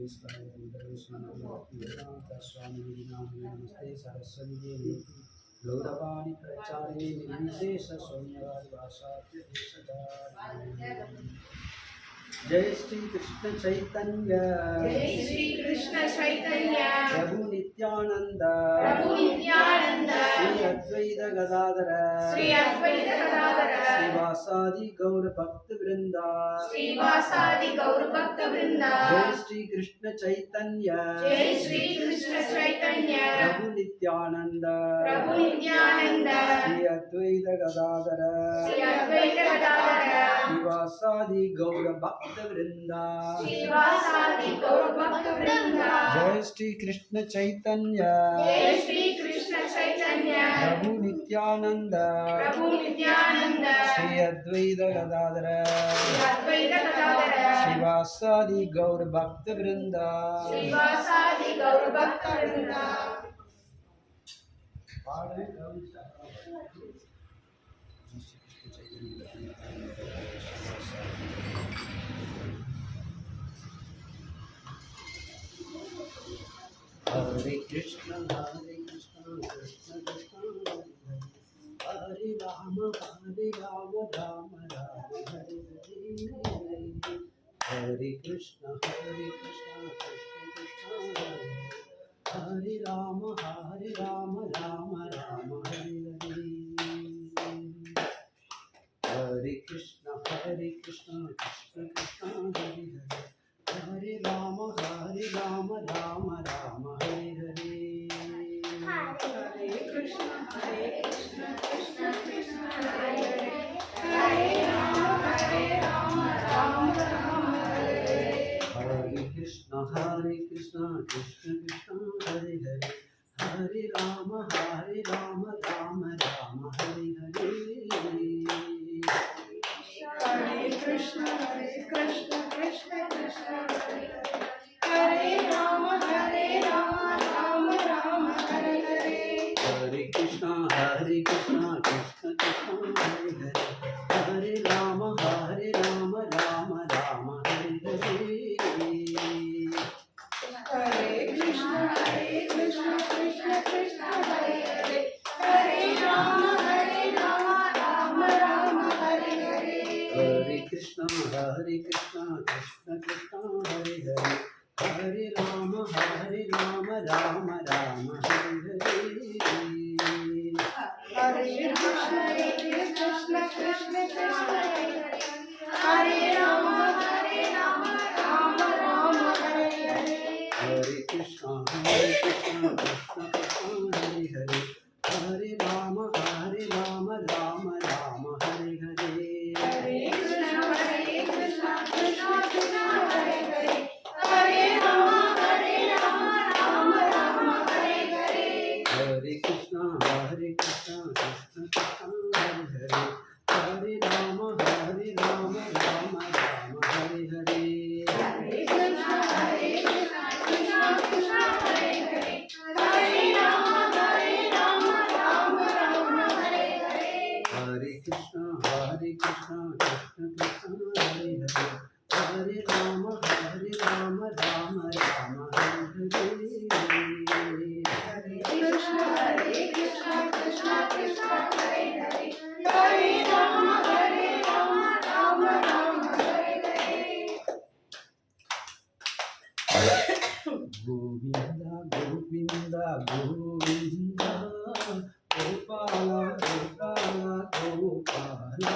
स्वामी नमस्ते सरस्वती देवी गौरवाणी प्रचारे निर्विशेष शून्यवादी भाषाद्य जय श्री कृष्ण चैतन्य जय श्री कृष्ण चैतन्य प्रभु नित्यानंद श्री अद्वैत गदाधर श्रीवासादि गौर भक्त वृंदा जय श्री कृष्ण चैतन्य प्रभु नित्यानंद श्री अद्वैत गदाधर श्रीवासादि गौर भक्त वृंदा जय श्री कृष्ण चैतन्य प्रभु नित्यानंद श्री अद्वैत गदाधर श्रीवासादि गौर भक्त वृंदा हरे कृष्ण कृष्ण कृष्ण हरे राम राम राम हरे हरे हरे कृष्ण कृष्ण कृष्ण हरे राम राम राम हरे हरे हरे कृष्ण कृष्ण कृष्ण हरे राम राम राम हरे हरे हरे कृष्ण कृष्ण कृष्ण हरे राम राम राम हरे कृष्ण कृष्ण कृष्ण हरे हरे हरे राम राम राम हरे हरे हरे कृष्ण कृष्ण कृष्ण हरे राम राम राम हरे हरे हरे कृष्ण कृष्ण कृष्ण हरे हरे हरे राम राम राम हरे हरे हरे कृष्ण कृष्ण कृष्ण हरे हरे हरे राम राम राम हरे हरे हरे कृष्ण कृष्ण कृष्ण हरे हरे हरे राम राम राम हरे हरे हरे कृष्ण कृष्ण हरे राम राम राम हरे हरे हरे कृष्ण कृष्ण कृष्ण हरे हरे हरे राम राम राम हरे हरे हरे कृष्ण कृष्ण हरे हरे हरे राम राम राम हरे हरे हरे कृष्ण कृष्ण कृष्ण हरे हरे हरे राम राम हरे हरे हरे कृष्ण कृष्ण हरे हरे हरे राम राम हरे हरे हरे कृष्ण कृष्ण कृष्ण हरे हरे हरे राम राम हरे हरे हरे कृष्ण कृष्ण कृष्ण हरे हरे हरे राम राम हरे हरे गोविंदा गोविंदा गोविंदा गोपाला गोपाला गोपाला